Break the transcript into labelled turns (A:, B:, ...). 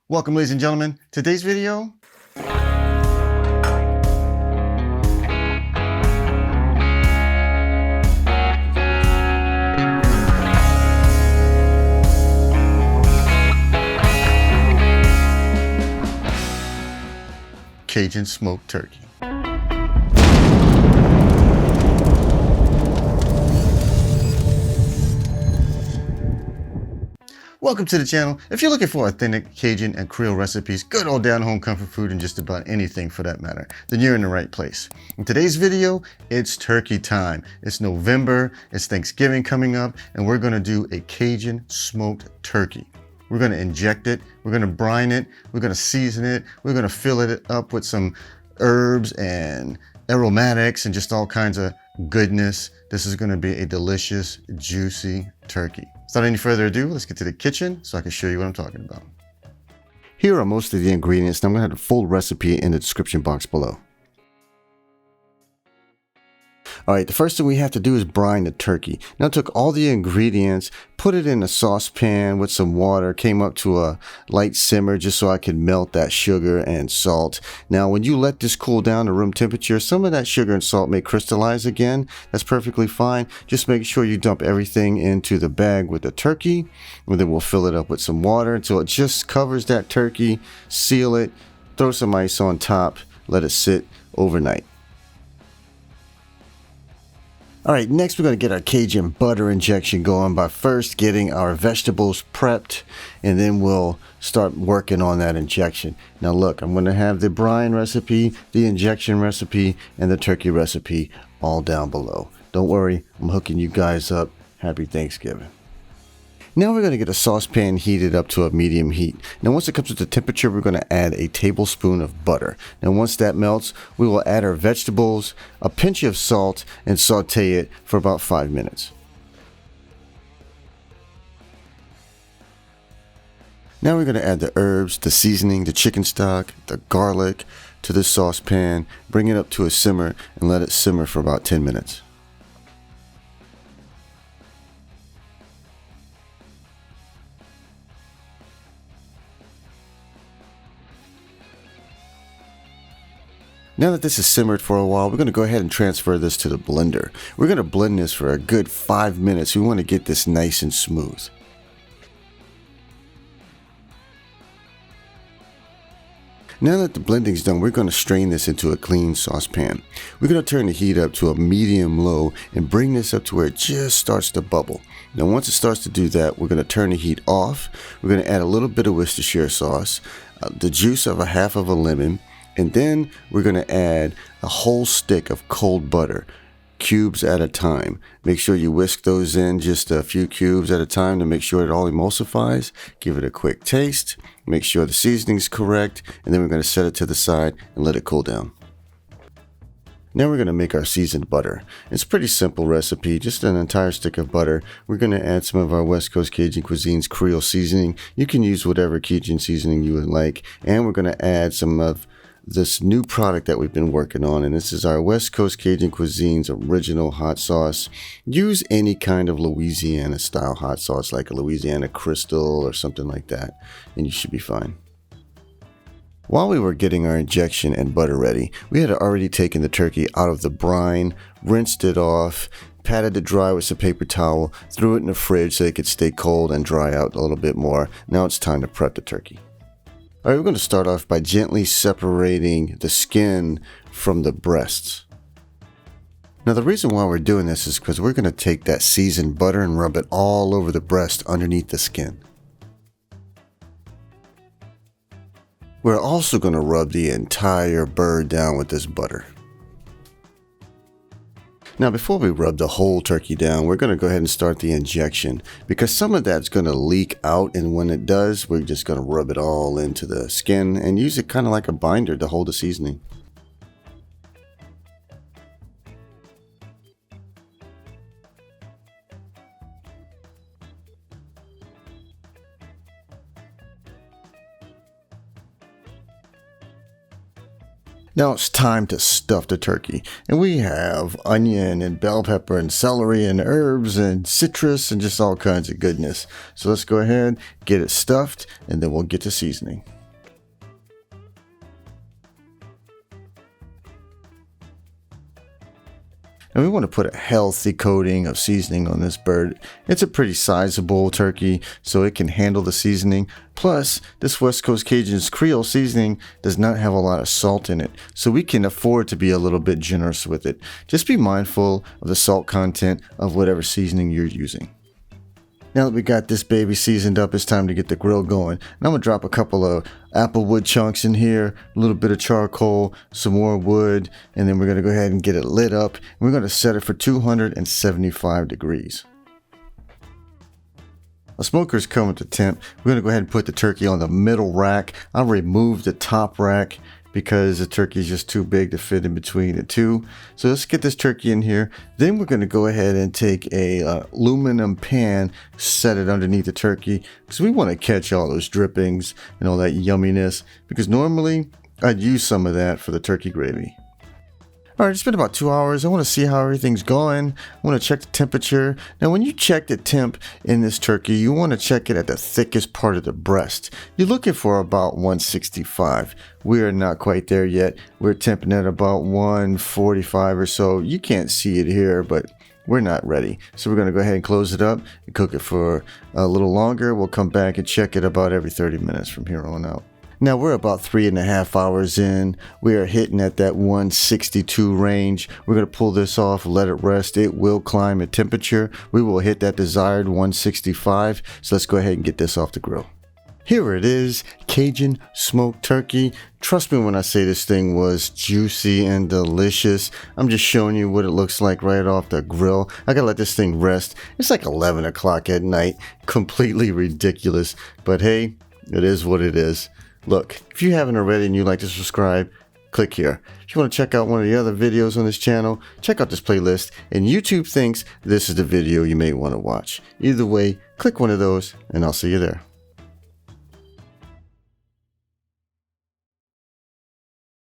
A: Welcome, ladies and gentlemen. Today's video, Cajun Smoked Turkey. Welcome to the channel. If you're looking for authentic Cajun and Creole recipes, good old down-home comfort food, and just about anything for that matter, then you're in the right place. In today's video, it's turkey time. It's November, it's Thanksgiving coming up, and we're gonna do a Cajun smoked turkey. We're gonna inject it, we're gonna brine it, we're gonna season it, we're gonna fill it up with some herbs and aromatics and just all kinds of goodness. This is gonna be a delicious, juicy turkey. Without any further ado, let's get to the kitchen so I can show you what I'm talking about. Here are most of the ingredients, and I'm gonna have the full recipe in the description box below. All right, the first thing we have to do is brine the turkey. Now I took all the ingredients, put it in a saucepan with some water, came up to a light simmer just so I could melt that sugar and salt. Now when you let this cool down to room temperature, some of that sugar and salt may crystallize again. That's perfectly fine. Just make sure you dump everything into the bag with the turkey, and then we'll fill it up with some water until it just covers that turkey, seal it, throw some ice on top, let it sit overnight. All right, next we're going to get our Cajun butter injection going by first getting our vegetables prepped, and then we'll start working on that injection. Now look, I'm going to have the brine recipe, the injection recipe, and the turkey recipe all down below. Don't worry, I'm hooking you guys up. Happy Thanksgiving. Now we're going to get a saucepan heated up to a medium heat. Now once it comes to the temperature, we're going to add a tablespoon of butter. Now once that melts, we will add our vegetables, a pinch of salt, and saute it for about 5 minutes. Now we're going to add the herbs, the seasoning, the chicken stock, the garlic to the saucepan, bring it up to a simmer, and let it simmer for about 10 minutes. Now that this is simmered for a while, we're going to go ahead and transfer this to the blender. We're going to blend this for a good 5 minutes. We want to get this nice and smooth. Now that the blending's done, we're going to strain this into a clean saucepan. We're going to turn the heat up to a medium-low and bring this up to where it just starts to bubble. Now once it starts to do that, we're going to turn the heat off. We're going to add a little bit of Worcestershire sauce, the juice of a half of a lemon, and then we're going to add a whole stick of cold butter, cubes at a time. Make sure you whisk those in just a few cubes at a time to make sure it all emulsifies. Give it a quick taste. Make sure the seasoning's correct. And then we're going to set it to the side and let it cool down. Now we're going to make our seasoned butter. It's a pretty simple recipe, just an entire stick of butter. We're going to add some of our West Coast Cajun Cuisine's Creole Seasoning. You can use whatever Cajun seasoning you would like. And we're going to add some of this new product that we've been working on, and this is our West Coast Cajun Cuisine's original hot sauce. Use any kind of Louisiana style hot sauce, like a Louisiana Crystal or something like that, and you should be fine. While we were getting our injection and butter ready, we had already taken the turkey out of the brine, rinsed it off, patted it dry with some paper towel, threw it in the fridge so it could stay cold and dry out a little bit more. Now it's time to prep the turkey. All right, we're going to start off by gently separating the skin from the breasts. Now the reason why we're doing this is because we're going to take that seasoned butter and rub it all over the breast underneath the skin. We're also going to rub the entire bird down with this butter. Now before we rub the whole turkey down, we're going to go ahead and start the injection, because some of that's going to leak out, and when it does, we're just going to rub it all into the skin and use it kind of like a binder to hold the seasoning. Now it's time to stuff the turkey, and we have onion and bell pepper and celery and herbs and citrus and just all kinds of goodness. So let's go ahead, get it stuffed, and then we'll get to seasoning. and we want to put a healthy coating of seasoning on this bird. It's a pretty sizable turkey, so it can handle the seasoning. Plus, this West Coast Cajun's Creole Seasoning does not have a lot of salt in it, so we can afford to be a little bit generous with it. Just be mindful of the salt content of whatever seasoning you're using. Now that we got this baby seasoned up, it's time to get the grill going. And I'm going to drop a couple of applewood chunks in here, a little bit of charcoal, some more wood, and then we're going to go ahead and get it lit up. And we're going to set it for 275 degrees. A smoker's come with the temp. We're going to go ahead and put the turkey on the middle rack. I'll remove the top rack because the turkey is just too big to fit in between the two. So let's get this turkey in here. Then we're going to go ahead and take a aluminum pan, set it underneath the turkey because we want to catch all those drippings and all that yumminess, because normally I'd use some of that for the turkey gravy. Alright, it's been about 2 hours. I want to see how everything's going. I want to check the temperature. Now, when you check the temp in this turkey, you want to check it at the thickest part of the breast. You're looking for about 165. We are not quite there yet. We're temping at about 145 or so. You can't see it here, but we're not ready. So we're going to go ahead and close it up and cook it for a little longer. We'll come back and check it about every 30 minutes from here on out. Now we're about 3.5 hours in. We are hitting at that 162 range. We're going to pull this off, let it rest. It will climb in temperature. We will hit that desired 165. So let's go ahead and get this off the grill. Here it is, Cajun Smoked Turkey. Trust me when I say this thing was juicy and delicious. I'm just showing you what it looks like right off the grill. I gotta let this thing rest. It's like 11 o'clock at night. Completely ridiculous. But hey, it is what it is. Look, if you haven't already and you'd like to subscribe, click here. If you want to check out one of the other videos on this channel, check out this playlist, and YouTube thinks this is the video you may want to watch. Either way, click one of those and I'll see you there.